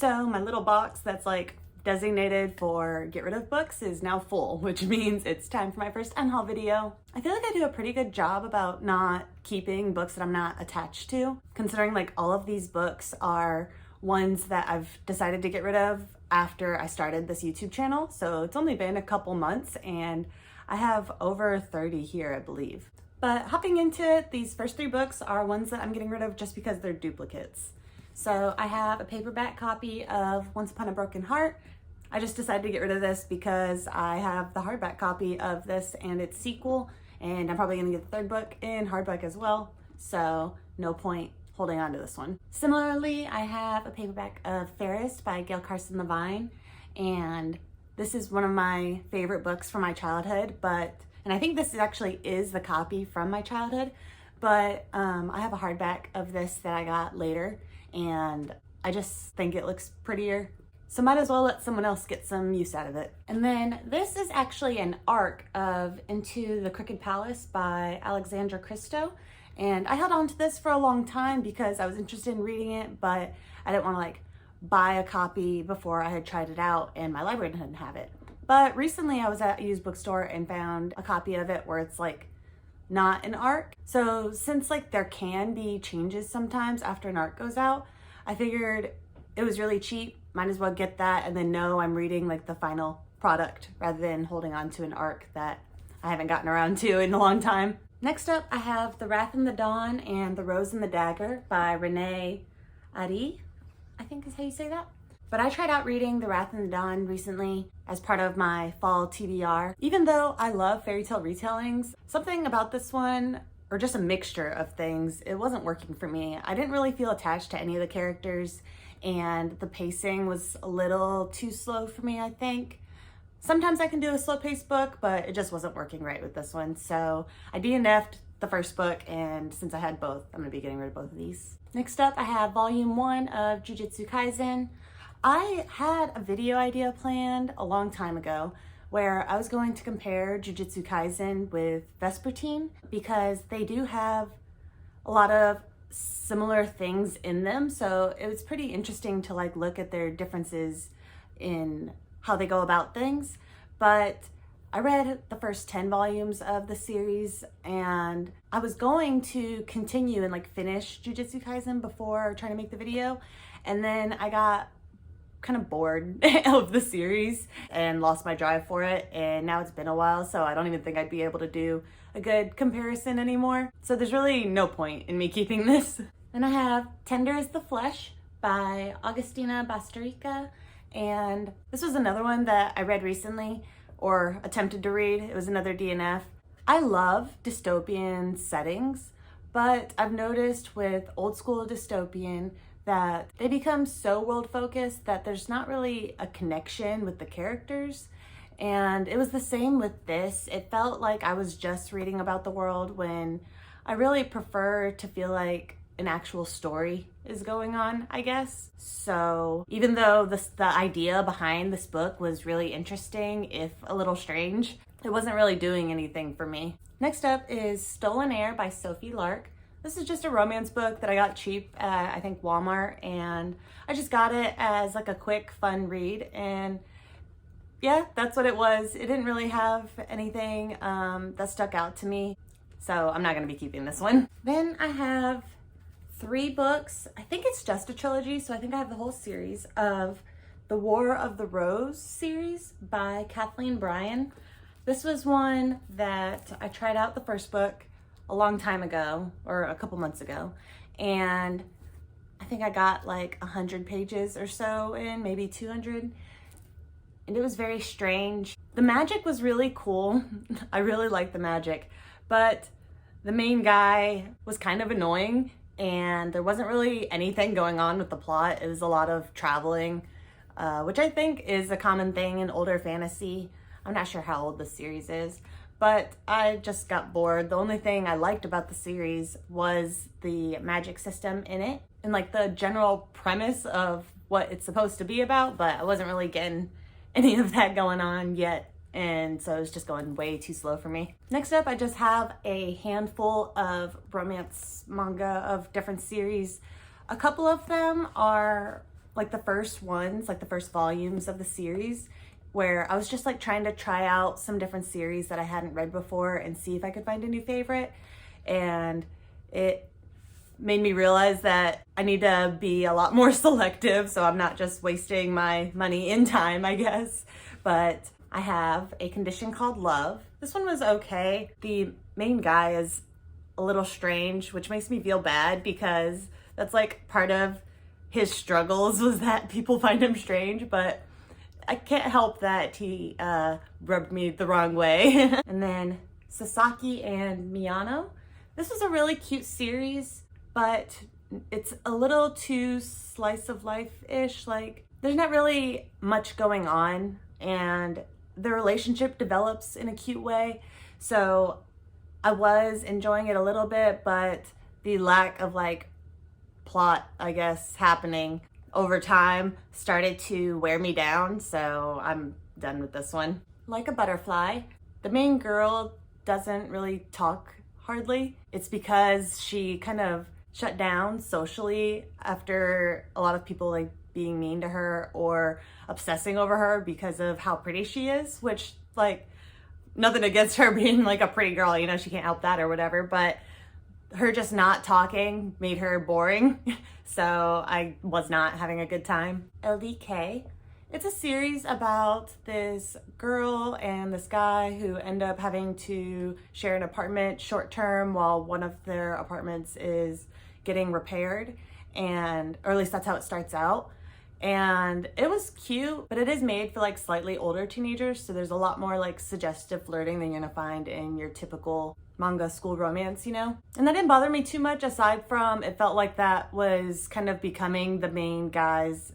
So my little box that's like designated for get rid of books is now full, which means it's time for my first Unhaul video. I feel like I do a pretty good job about not keeping books that I'm not attached to, considering like all of these books are ones that I've decided to get rid of after I started this YouTube channel. So it's only been a couple months and I have over 30 here, I believe. But hopping into it, these first 3 books are ones that I'm getting rid of just because they're duplicates. So I have a paperback copy of Once Upon a Broken Heart. I just decided to get rid of this because I have the hardback copy of this and its sequel, and I'm probably gonna get the 3rd book in hardback as well, so no point holding on to this one. Similarly, I have a paperback of Ferris by Gail Carson Levine, and this is one of my favorite books from my childhood, and I think this actually is the copy from my childhood, but I have a hardback of this that I got later, and I just think it looks prettier. So might as well let someone else get some use out of it. And then this is actually an arc of Into the Crooked Palace by Alexandra Christo. And I held on to this for a long time because I was interested in reading it, but I didn't want to like buy a copy before I had tried it out and my library didn't have it. But recently I was at a used bookstore and found a copy of it where it's like not an arc. So since like there can be changes sometimes after an arc goes out, I figured it was really cheap. Might as well get that and then know I'm reading like the final product rather than holding on to an arc that I haven't gotten around to in a long time. Next up, I have The Wrath and the Dawn and The Rose and the Dagger by Renee Ari, I think is how you say that. But I tried out reading The Wrath and the Dawn recently as part of my fall TBR. Even though I love fairy tale retellings, something about this one, or just a mixture of things, it wasn't working for me. I didn't really feel attached to any of the characters, and the pacing was a little too slow for me, I think. Sometimes I can do a slow-paced book, but it just wasn't working right with this one. So I DNF'd the first book, and since I had both, I'm gonna be getting rid of both of these. Next up, I have volume 1 of JiuJitsu Kaizen. I had a video idea planned a long time ago where I was going to compare JiuJitsu Kaizen with Vespertine because they do have a lot of similar things in them, so it was pretty interesting to like look at their differences in how they go about things. But I read the first 10 volumes of the series and I was going to continue and like finish JiuJitsu Kaizen before trying to make the video, and then I got kind of bored of the series and lost my drive for it, and now it's been a while, so I don't even think I'd be able to do a good comparison anymore. So there's really no point in me keeping this. Then I have Tender as the Flesh by Augustina Basterica, and this was another one that I read recently, or attempted to read. It was another DNF. I love dystopian settings, but I've noticed with old school dystopian that they become so world focused that there's not really a connection with the characters. And it was the same with this. It felt like I was just reading about the world when I really prefer to feel like an actual story is going on, I guess. So even though the idea behind this book was really interesting, if a little strange, it wasn't really doing anything for me. Next up is Stolen Air by Sophie Lark. This is just a romance book that I got cheap at, I think, Walmart, and I just got it as like a quick, fun read, and yeah, that's what it was. It didn't really have anything that stuck out to me, so I'm not gonna be keeping this one. Then I have 3 books. I think it's just a trilogy, so I think I have the whole series of the War of the Rose series by Kathleen Bryan. This was one that I tried out the first book a long time ago, or a couple months ago, and I think I got like 100 pages or so in, maybe 200, and it was very strange. The magic was really cool. I really liked the magic, but the main guy was kind of annoying, and there wasn't really anything going on with the plot. It was a lot of traveling, which I think is a common thing in older fantasy. I'm not sure how old this series is, but I just got bored. The only thing I liked about the series was the magic system in it and like the general premise of what it's supposed to be about, but I wasn't really getting any of that going on yet, and so it was just going way too slow for me. Next up, I just have a handful of romance manga of different series. A couple of them are like the first ones, like the first volumes of the series, where I was just like trying to try out some different series that I hadn't read before and see if I could find a new favorite. And it made me realize that I need to be a lot more selective so I'm not just wasting my money and time, I guess. But I have A Condition Called Love. This one was okay. The main guy is a little strange, which makes me feel bad because that's like part of his struggles was that people find him strange, but I can't help that he rubbed me the wrong way. And then Sasaki and Mano. This was a really cute series, but it's a little too slice of life-ish. Like, there's not really much going on, and the relationship develops in a cute way. So I was enjoying it a little bit, but the lack of like plot, I guess, happening over time started to wear me down. So I'm done with this one. Like a Butterfly, the main girl doesn't really talk hardly. It's because she kind of shut down socially after a lot of people like being mean to her or obsessing over her because of how pretty she is, which, like, nothing against her being like a pretty girl, you know, she can't help that or whatever, but her just not talking made her boring. So I was not having a good time. LDK. It's a series about this girl and this guy who end up having to share an apartment short term while one of their apartments is getting repaired, and or at least that's how it starts out. And it was cute, but it is made for like slightly older teenagers, so there's a lot more like suggestive flirting than you're gonna find in your typical manga school romance, you know? And that didn't bother me too much, aside from it felt like that was kind of becoming the main guy's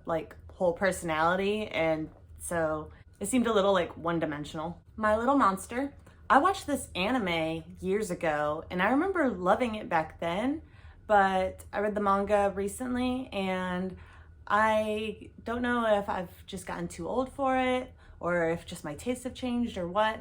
like whole personality, and so it seemed a little like one-dimensional. My Little Monster. I watched this anime years ago, and I remember loving it back then, but I read the manga recently, and I don't know if I've just gotten too old for it, or if just my tastes have changed or what,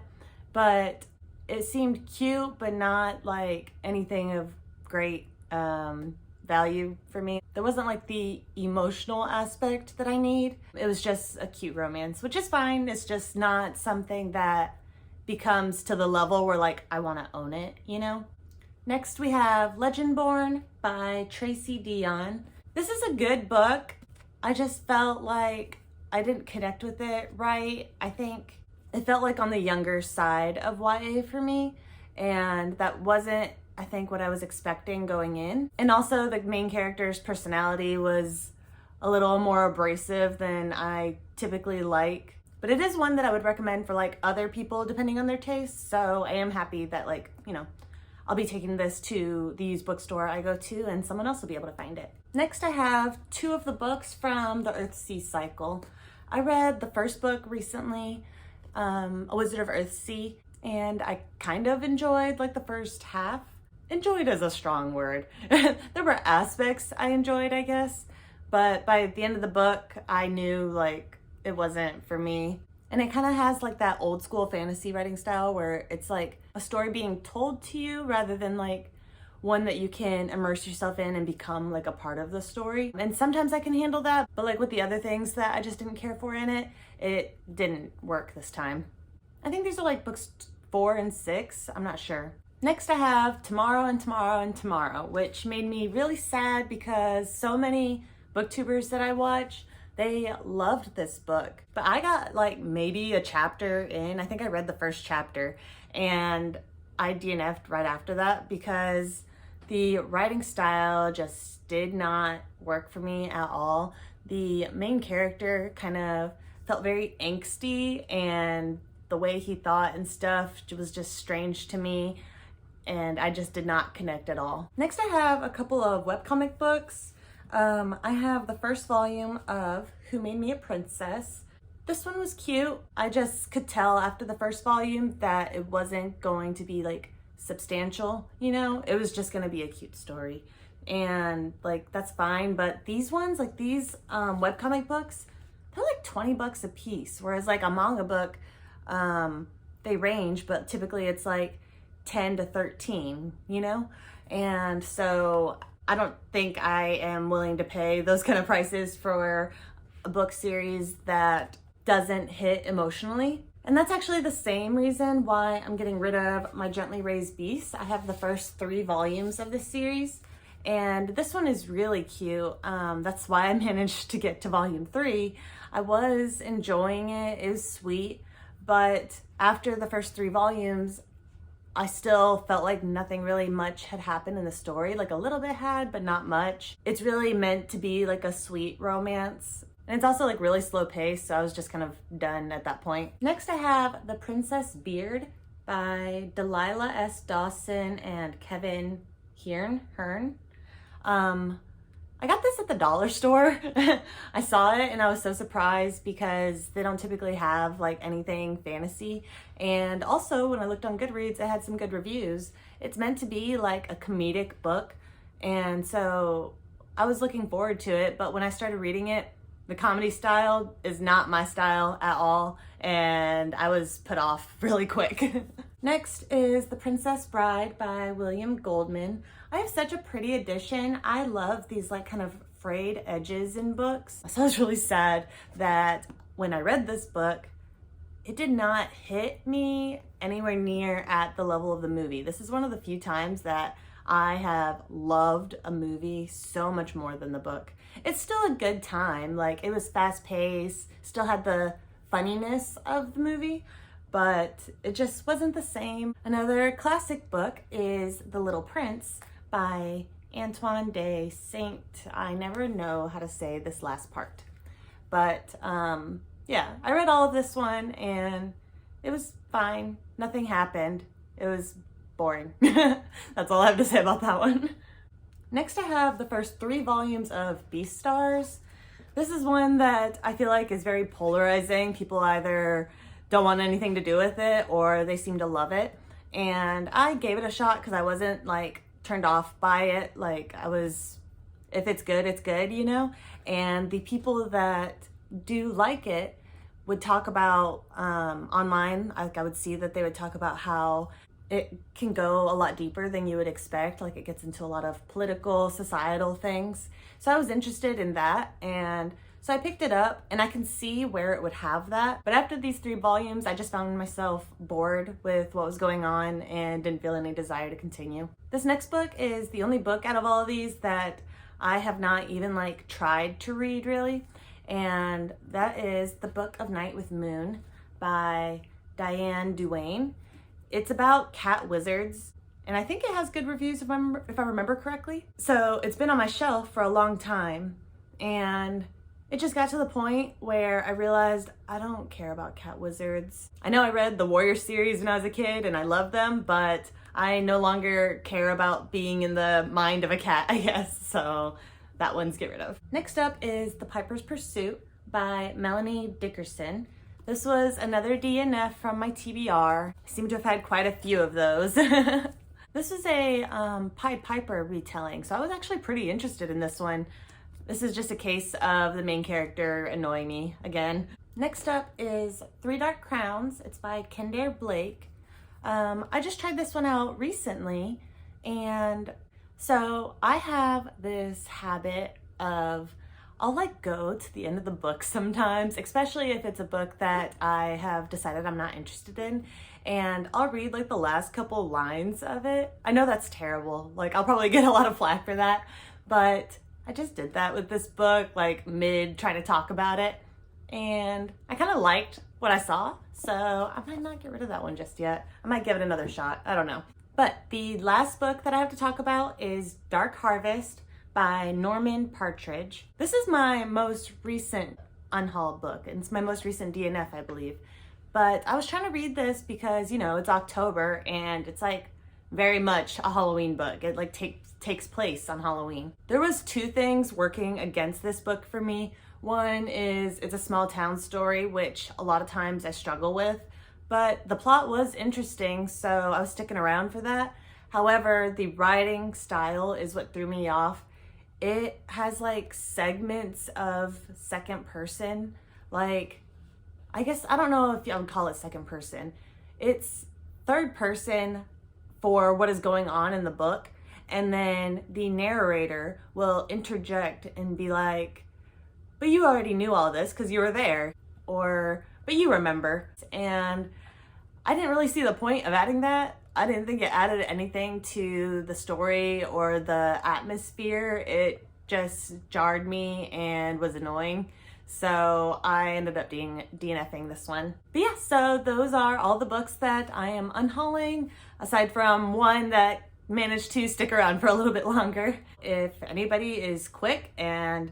but it seemed cute, but not like anything of great value for me. There wasn't like the emotional aspect that I need. It was just a cute romance, which is fine. It's just not something that becomes to the level where like I want to own it, you know? Next we have Legendborn by Tracy Dion. This is a good book. I just felt like I didn't connect with it right. I think it felt like on the younger side of YA for me, and that wasn't, I think, what I was expecting going in. And also the main character's personality was a little more abrasive than I typically like. But it is one that I would recommend for like other people depending on their tastes. So I am happy that, like, you know, I'll be taking this to the used bookstore I go to and someone else will be able to find it. Next I have two of the books from the Earthsea cycle. I read the first book recently, A Wizard of Earthsea, and I kind of enjoyed like the first half. Enjoyed is a strong word. There were aspects I enjoyed, I guess, but by the end of the book, I knew like it wasn't for me. And it kind of has like that old school fantasy writing style where it's like a story being told to you rather than like one that you can immerse yourself in and become like a part of the story. And sometimes I can handle that, but like with the other things that I just didn't care for in it, it didn't work this time. I think these are like books 4 and 6, I'm not sure. Next I have Tomorrow and Tomorrow and Tomorrow, which made me really sad because so many booktubers that I watch, they loved this book. But I got like maybe a chapter in, I think I read the first chapter, and I DNF'd right after that because the writing style just did not work for me at all. The main character kind of felt very angsty, and the way he thought and stuff was just strange to me, and I just did not connect at all. Next I have a couple of webcomic books. I have the first volume of Who Made Me a Princess. This one was cute. I just could tell after the first volume that it wasn't going to be like substantial, you know? It was just gonna be a cute story. And like, that's fine, but these ones, like these webcomic books, they're like 20 bucks a piece. Whereas like a manga book, they range, but typically it's like 10 to 13, you know? And so I don't think I am willing to pay those kind of prices for a book series that doesn't hit emotionally. And that's actually the same reason why I'm getting rid of my Gently Raised Beast. I have the first 3 volumes of this series, and this one is really cute. That's why I managed to get to volume 3. I was enjoying it. It was sweet, but after the first 3 volumes, I still felt like nothing really much had happened in the story. Like a little bit had, but not much. It's really meant to be like a sweet romance. And it's also like really slow paced, so I was just kind of done at that point. Next I have The Princess Beard by Delilah S. Dawson and Kevin Hearn. I got this at the dollar store. I saw it and I was so surprised because they don't typically have like anything fantasy. And also when I looked on Goodreads, it had some good reviews. It's meant to be like a comedic book. And so I was looking forward to it, but when I started reading it, the comedy style is not my style at all, and I was put off really quick. Next is The Princess Bride by William Goldman. I have such a pretty edition. I love these like kind of frayed edges in books. So I was really sad that when I read this book, it did not hit me anywhere near at the level of the movie. This is one of the few times that I have loved a movie so much more than the book. It's still a good time. Like, it was fast paced, still had the funniness of the movie, but it just wasn't the same. Another classic book is The Little Prince by Antoine de Saint. I never know how to say this last part. But yeah, I read all of this one and it was fine. Nothing happened. It was boring. That's all I have to say about that one. Next I have the first 3 volumes of Beastars. This is one that I feel like is very polarizing. People either don't want anything to do with it or they seem to love it. And I gave it a shot because I wasn't like turned off by it. Like I was, if it's good, you know? And the people that do like it would talk about online, like I would see that they would talk about how it can go a lot deeper than you would expect. Like it gets into a lot of political, societal things. So I was interested in that. And so I picked it up and I can see where it would have that. But after these 3 volumes, I just found myself bored with what was going on and didn't feel any desire to continue. This next book is the only book out of all of these that I have not even like tried to read really. And that is The Book of Night with Moon by Diane Duane. It's about cat wizards, and I think it has good reviews if I remember correctly. So it's been on my shelf for a long time, and it just got to the point where I realized I don't care about cat wizards. I know I read the Warrior series when I was a kid, and I loved them, but I no longer care about being in the mind of a cat, I guess, so that one's get rid of. Next up is The Piper's Pursuit by Melanie Dickerson. This was another DNF from my TBR. I seem to have had quite a few of those. This is a Pied Piper retelling, so I was actually pretty interested in this one. This is just a case of the main character annoying me again. Next up is 3 Dark Crowns. It's by Kendare Blake. I just tried this one out recently, and so I have this habit of I'll like go to the end of the book sometimes, especially if it's a book that I have decided I'm not interested in, and I'll read like the last couple lines of it. I know that's terrible. Like I'll probably get a lot of flack for that, but I just did that with this book, like mid trying to talk about it, and I kind of liked what I saw, so I might not get rid of that one just yet. I might give it another shot. I don't know. But the last book that I have to talk about is Dark Harvest by Norman Partridge. This is my most recent Unhaul book, and it's my most recent DNF, I believe. But I was trying to read this because, you know, it's October and it's like very much a Halloween book. It like takes place on Halloween. There was 2 things working against this book for me. One is it's a small town story, which a lot of times I struggle with, but the plot was interesting, so I was sticking around for that. However, the writing style is what threw me off. It has like segments of second person, like, I guess, I don't know if I would call it second person. It's third person for what is going on in the book. and then the narrator will interject and be like, but you already knew all this because you were there, or but you remember. And I didn't really see the point of adding that. I didn't think it added anything to the story or the atmosphere. It just jarred me and was annoying. So I ended up DNFing this one. But yeah, so those are all the books that I am unhauling, aside from one that managed to stick around for a little bit longer. If anybody is quick and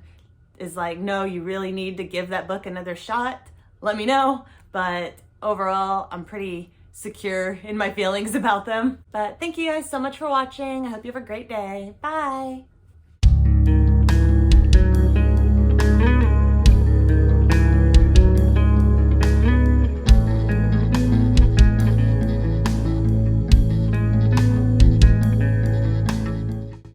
is like, no, you really need to give that book another shot, let me know. But overall, I'm pretty secure in my feelings about them. But thank you guys so much for watching. I hope you have a great day. Bye.